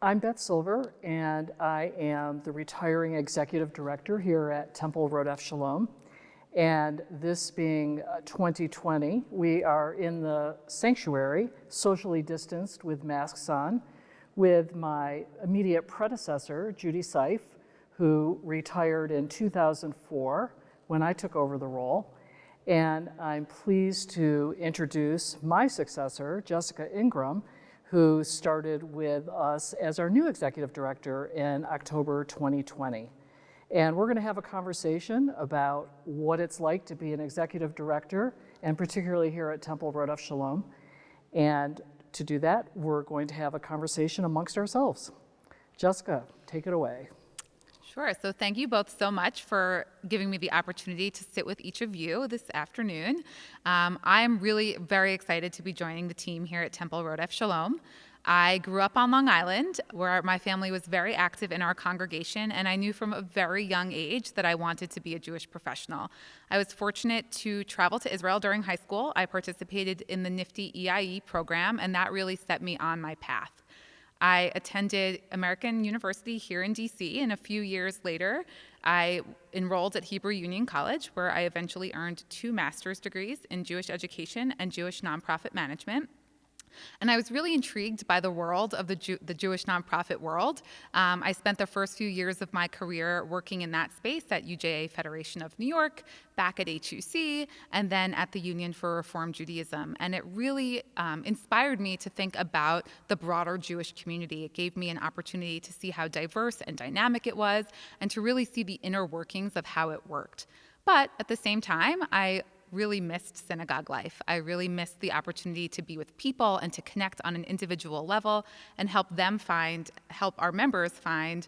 I'm Beth Silver, and I am the retiring executive director here at Temple Rodef Shalom. And this being 2020, we are in the sanctuary, socially distanced with masks on, with my immediate predecessor, Judy Seif, who retired in 2004 when I took over the role. And I'm pleased to introduce my successor, Jessica Ingram, who started with us as our new executive director in October 2020. And we're going to have a conversation about what it's like to be an executive director, and particularly here at Temple Rodef Shalom. And to do that, we're going to have a conversation amongst ourselves. Jessica, take it away. Sure. So thank you both so much for giving me the opportunity to sit with each of you this afternoon. I'm really very excited to be joining the team here at Temple Rodef Shalom. I grew up on Long Island, where my family was very active in our congregation, and I knew from a very young age that I wanted to be a Jewish professional. I was fortunate to travel to Israel during high school. I participated in the Nifty EIE program, and that really set me on my path. I attended American University here in DC, and a few years later, I enrolled at Hebrew Union College, where I eventually earned 2 master's degrees in Jewish education and Jewish nonprofit management. And I was really intrigued by the world of the Jewish nonprofit world. I spent the first few years of my career working in that space at UJA Federation of New York, back at HUC, and then at the Union for Reform Judaism. And it really inspired me to think about the broader Jewish community. It gave me an opportunity to see how diverse and dynamic it was, and to really see the inner workings of how it worked. But at the same time, I really missed synagogue life. I really missed the opportunity to be with people and to connect on an individual level and help our members find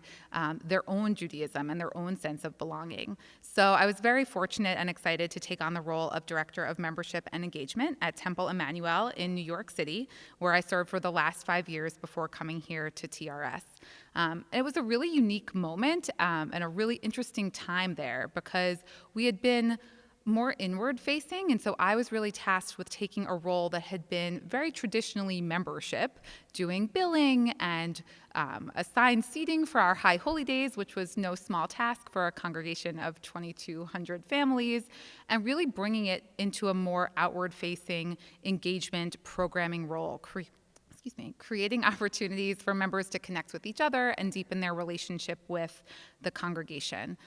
their own Judaism and their own sense of belonging. So I was very fortunate and excited to take on the role of Director of Membership and Engagement at Temple Emmanuel in New York City, where I served for the last 5 years before coming here to TRS. It was a really unique moment and a really interesting time there, because we had been more inward facing, and so I was really tasked with taking a role that had been very traditionally membership, doing billing and assigned seating for our high holy days, which was no small task for a congregation of 2,200 families, and really bringing it into a more outward facing engagement programming role, creating opportunities for members to connect with each other and deepen their relationship with the congregation.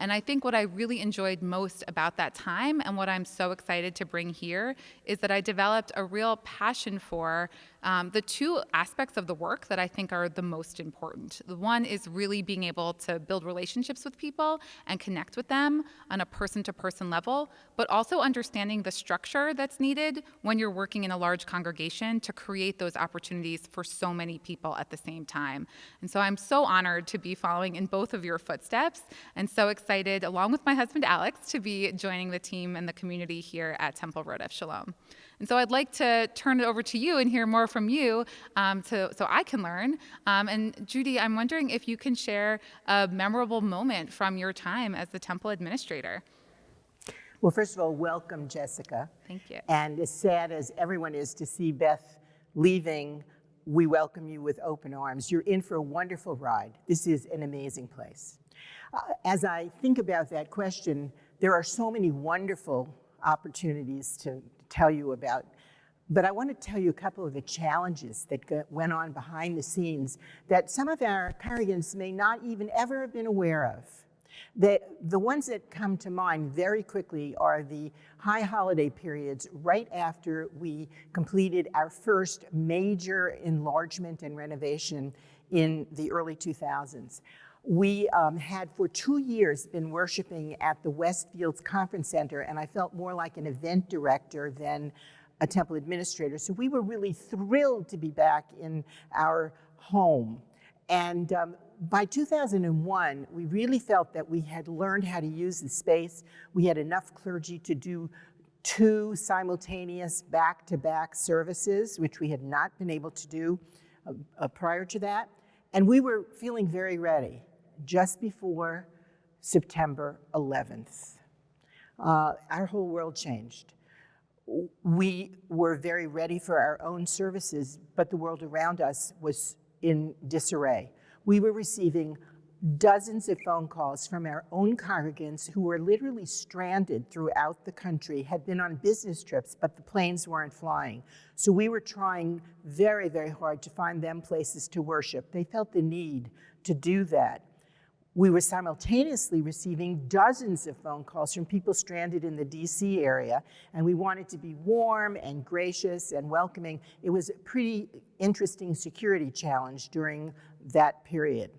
And I think what I really enjoyed most about that time, and what I'm so excited to bring here, is that I developed a real passion for the 2 aspects of the work that I think are the most important. The one is really being able to build relationships with people and connect with them on a person-to-person level, but also understanding the structure that's needed when you're working in a large congregation to create those opportunities for so many people at the same time. And so I'm so honored to be following in both of your footsteps, and so excited, along with my husband Alex, to be joining the team and the community here at Temple Rodef Shalom. And so I'd like to turn it over to you and hear more from you so I can learn. And Judy, I'm wondering if you can share a memorable moment from your time as the Temple administrator. Well, first of all, welcome, Jessica. Thank you. And as sad as everyone is to see Beth leaving, we welcome you with open arms. You're in for a wonderful ride. This is an amazing place. As I think about that question, there are so many wonderful opportunities to tell you about, but I want to tell you a couple of the challenges that went on behind the scenes that some of our congregants may not even ever have been aware of. The ones that come to mind very quickly are the high holiday periods right after we completed our first major enlargement and renovation in the early 2000s. We had for 2 years been worshiping at the Westfields Conference Center, and I felt more like an event director than a temple administrator. So we were really thrilled to be back in our home. And by 2001, we really felt that we had learned how to use the space. We had enough clergy to do 2 simultaneous back-to-back services, which we had not been able to do prior to that. And we were feeling very ready just before September 11th. Our whole world changed. We were very ready for our own services, but the world around us was in disarray. We were receiving dozens of phone calls from our own congregants who were literally stranded throughout the country, had been on business trips, but the planes weren't flying. So we were trying very, very hard to find them places to worship. They felt the need to do that. We were simultaneously receiving dozens of phone calls from people stranded in the DC area, and we wanted to be warm and gracious and welcoming. It was a pretty interesting security challenge during that period.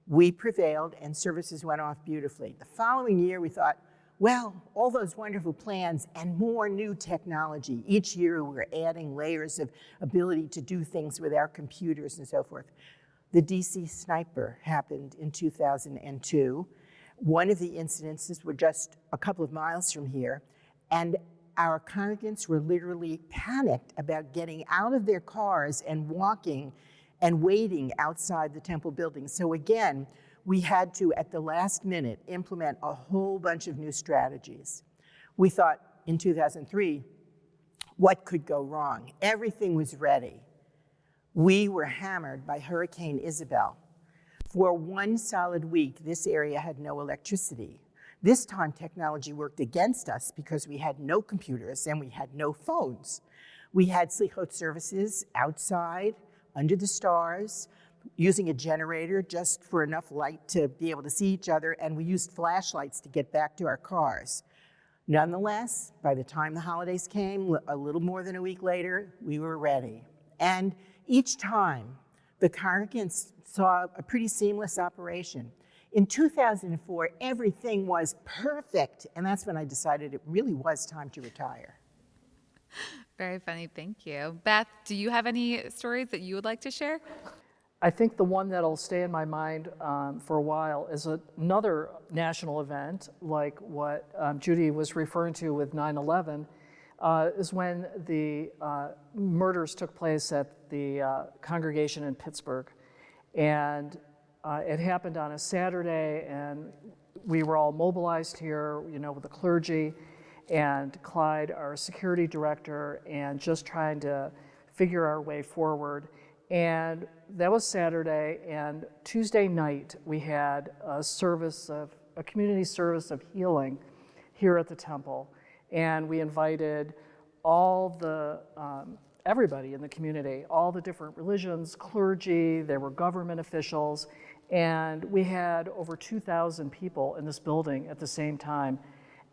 We prevailed and services went off beautifully. The following year we thought, well, all those wonderful plans and more new technology. Each year we're adding layers of ability to do things with our computers and so forth. The DC sniper happened in 2002. One of the incidences were just a couple of miles from here, and our congregants were literally panicked about getting out of their cars and walking and waiting outside the temple building. So again, we had to, at the last minute, implement a whole bunch of new strategies. We thought in 2003, what could go wrong? Everything was ready. We were hammered by Hurricane Isabel. For one solid week, this area had no electricity. This time, technology worked against us because we had no computers and we had no phones. We had slichot services outside, under the stars, using a generator just for enough light to be able to see each other, and we used flashlights to get back to our cars. Nonetheless, by the time the holidays came, a little more than a week later, we were ready. And each time, the congregants saw a pretty seamless operation. In 2004, everything was perfect, and that's when I decided it really was time to retire. Very funny, thank you. Beth, do you have any stories that you would like to share? I think the one that'll stay in my mind for a while is another national event, like what Judy was referring to with 9/11, is when the murders took place at the congregation in Pittsburgh. And it happened on a Saturday, and we were all mobilized here, with the clergy, and Clyde, our security director, and just trying to figure our way forward. And that was Saturday, and Tuesday night we had a community service of healing here at the temple. And we invited all the, everybody in the community, all the different religions, clergy, there were government officials, and we had over 2,000 people in this building at the same time.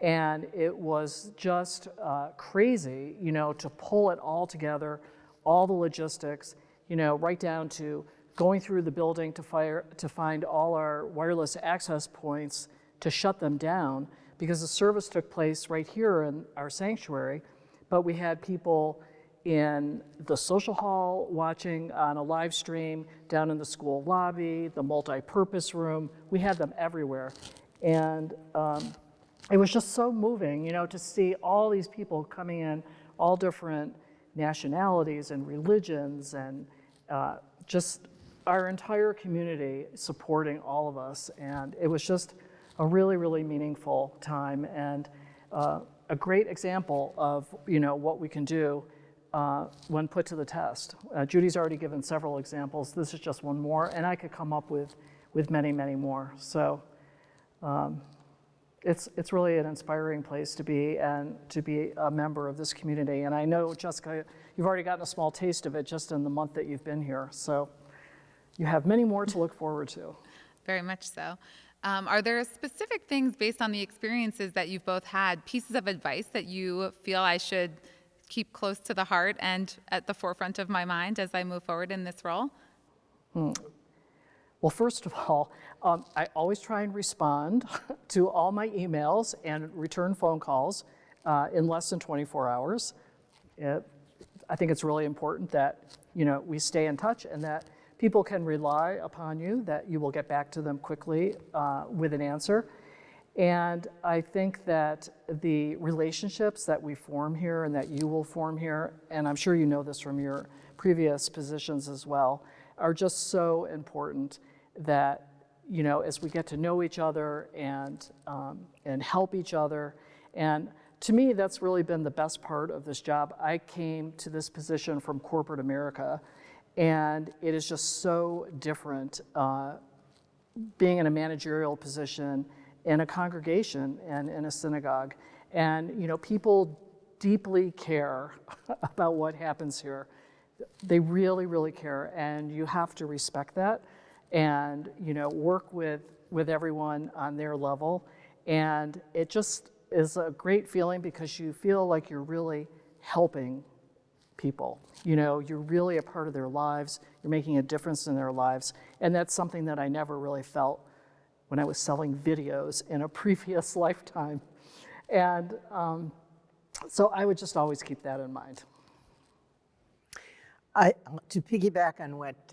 And it was just crazy, to pull it all together, all the logistics, right down to going through the building to find all our wireless access points to shut them down, because the service took place right here in our sanctuary, but we had people in the social hall watching on a live stream, down in the school lobby, the multi-purpose room. We had them everywhere. And it was just so moving, to see all these people coming in, all different nationalities and religions, and just our entire community supporting all of us. And it was just a really, really meaningful time, and a great example of, what we can do when put to the test. Judy's already given several examples. This is just one more, and I could come up with many, many more. So. It's really an inspiring place to be, and to be a member of this community. And I know, Jessica, you've already gotten a small taste of it just in the month that you've been here. So you have many more to look forward to. Very much so. Are there specific things based on the experiences that you've both had, pieces of advice that you feel I should keep close to the heart and at the forefront of my mind as I move forward in this role? Well, first of all, I always try and respond to all my emails and return phone calls in less than 24 hours. I think it's really important that we stay in touch, and that people can rely upon you, that you will get back to them quickly with an answer. And I think that the relationships that we form here and that you will form here, and I'm sure you know this from your previous positions as well, are just so important, that as we get to know each other and help each other. And to me, that's really been the best part of this job. I came to this position from corporate America, And it is just so different being in a managerial position in a congregation and in a synagogue. And, you know, people deeply care about what happens here. They really, really care, and you have to respect that and, you know, work with everyone on their level. And it just is a great feeling because you feel like you're really helping people. You know, you're really a part of their lives, you're making a difference in their lives, and that's something that I never really felt when I was selling videos in a previous lifetime. And so I would just always keep that in mind. To piggyback on what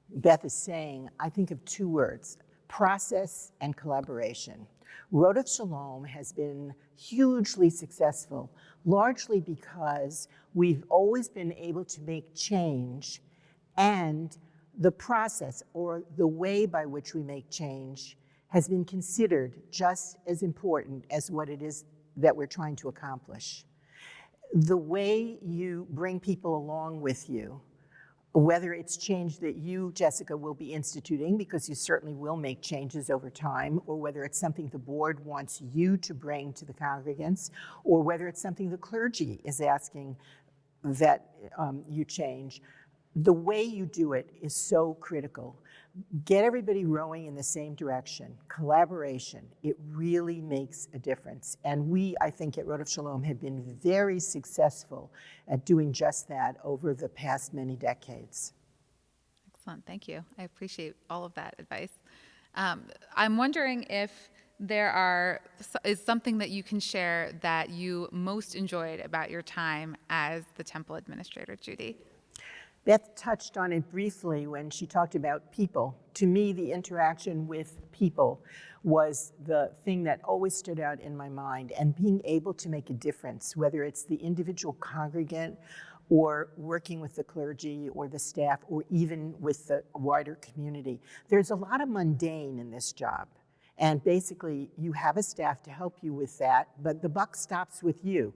Beth is saying, I think of two words: process and collaboration. Rodef Shalom has been hugely successful, largely because we've always been able to make change, and the process or the way by which we make change has been considered just as important as what it is that we're trying to accomplish. The way you bring people along with you, whether it's change that you, Jessica, will be instituting, because you certainly will make changes over time, or whether it's something the board wants you to bring to the congregants, or whether it's something the clergy is asking that you change, the way you do it is so critical. Get everybody rowing in the same direction. Collaboration, it really makes a difference. And we, I think, at Rodef Shalom have been very successful at doing just that over the past many decades. Excellent, thank you. I appreciate all of that advice. I'm wondering if is something that you can share that you most enjoyed about your time as the temple administrator, Judy. Beth touched on it briefly when she talked about people. To me, the interaction with people was the thing that always stood out in my mind, and being able to make a difference, whether it's the individual congregant or working with the clergy or the staff or even with the wider community. There's a lot of mundane in this job. And basically, you have a staff to help you with that, but the buck stops with you.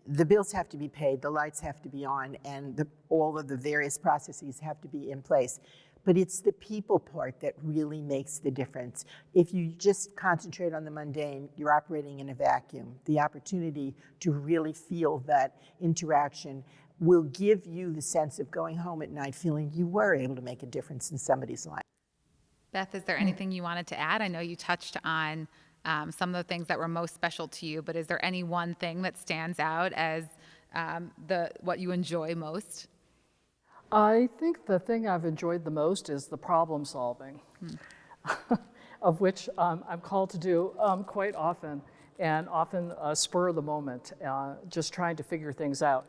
The bills have to be paid, the lights have to be on, and all of the various processes have to be in place. But it's the people part that really makes the difference. If you just concentrate on the mundane, you're operating in a vacuum. The opportunity to really feel that interaction will give you the sense of going home at night feeling you were able to make a difference in somebody's life. Beth, is there anything you wanted to add? I know you touched on some of the things that were most special to you, but is there any one thing that stands out as what you enjoy most? I think the thing I've enjoyed the most is the problem solving, of which I'm called to do quite often, and often spur of the moment, just trying to figure things out,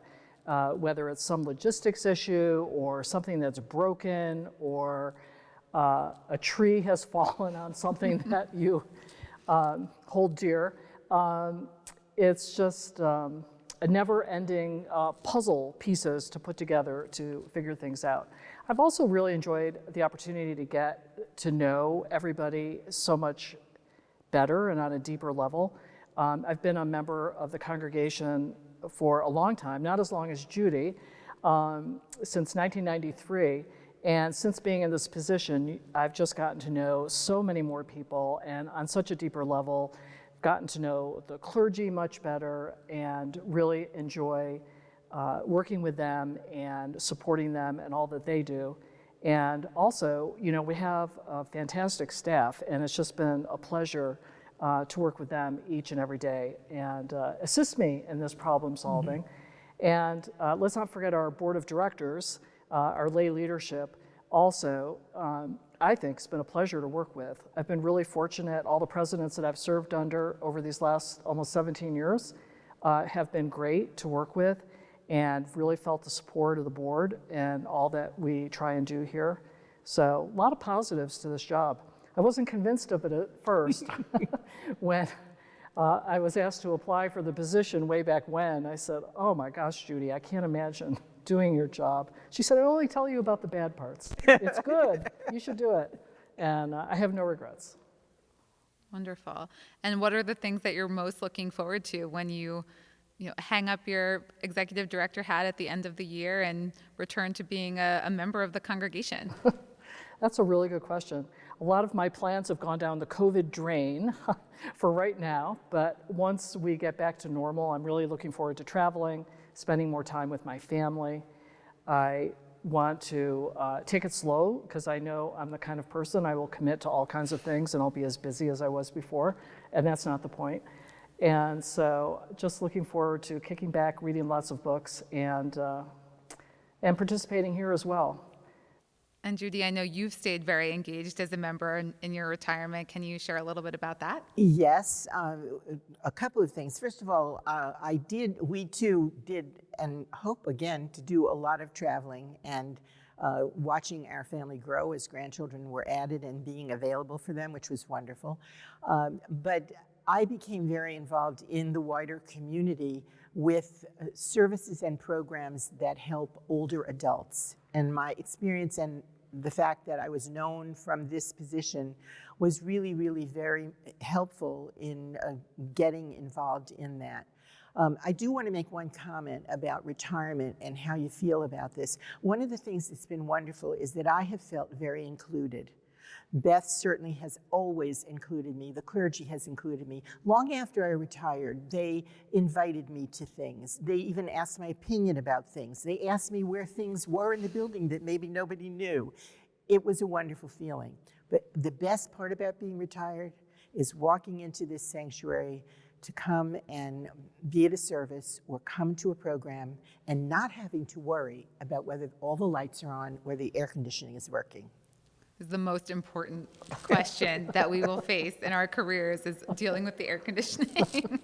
whether it's some logistics issue or something that's broken, or a tree has fallen on something that you hold dear. It's just a never-ending puzzle pieces to put together to figure things out. I've also really enjoyed the opportunity to get to know everybody so much better and on a deeper level. I've been a member of the congregation for a long time, not as long as Judy, since 1993. And since being in this position, I've just gotten to know so many more people, and on such a deeper level, gotten to know the clergy much better and really enjoy working with them and supporting them and all that they do. And also, you know, we have a fantastic staff, and it's just been a pleasure to work with them each and every day and assist me in this problem solving. Mm-hmm. And let's not forget our board of directors, our lay leadership. Also, I think it's been a pleasure to work with. I've been really fortunate. All the presidents that I've served under over these last almost 17 years have been great to work with, and really felt the support of the board and all that we try and do here. So a lot of positives to this job. I wasn't convinced of it at first. When I was asked to apply for the position way back when, I said, oh my gosh, Judy, I can't imagine doing your job. She said, I only tell you about the bad parts. It's good, you should do it. And I have no regrets. Wonderful. And what are the things that you're most looking forward to when you hang up your executive director hat at the end of the year and return to being a member of the congregation? That's a really good question. A lot of my plans have gone down the COVID drain for right now, but once we get back to normal, I'm really looking forward to traveling, spending more time with my family. I want to take it slow because I know I'm the kind of person I will commit to all kinds of things and I'll be as busy as I was before, and that's not the point. And so just looking forward to kicking back, reading lots of books, and participating here as well. And Judy, I know you've stayed very engaged as a member in your retirement. Can you share a little bit about that? Yes, a couple of things. First of all, we too did, and hope again to do a lot of traveling and watching our family grow as grandchildren were added and being available for them, which was wonderful. But I became very involved in the wider community with services and programs that help older adults. And my experience and the fact that I was known from this position was really, really very helpful in getting involved in that. I do want to make one comment about retirement and how you feel about this. One of the things that's been wonderful is that I have felt very included. Beth certainly has always included me. The clergy has included me. Long after I retired, they invited me to things. They even asked my opinion about things. They asked me where things were in the building that maybe nobody knew. It was a wonderful feeling. But the best part about being retired is walking into this sanctuary to come and be at a service or come to a program and not having to worry about whether all the lights are on or the air conditioning is working. Is the most important question that we will face in our careers is dealing with the air conditioning.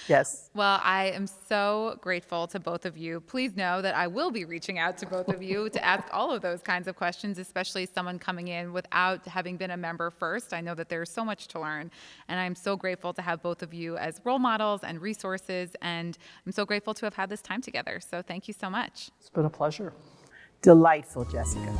Yes. Well, I am so grateful to both of you. Please know that I will be reaching out to both of you to ask all of those kinds of questions, especially someone coming in without having been a member first. I know that there's so much to learn, and I'm so grateful to have both of you as role models and resources, and I'm so grateful to have had this time together. So thank you so much. It's been a pleasure. Delightful, Jessica.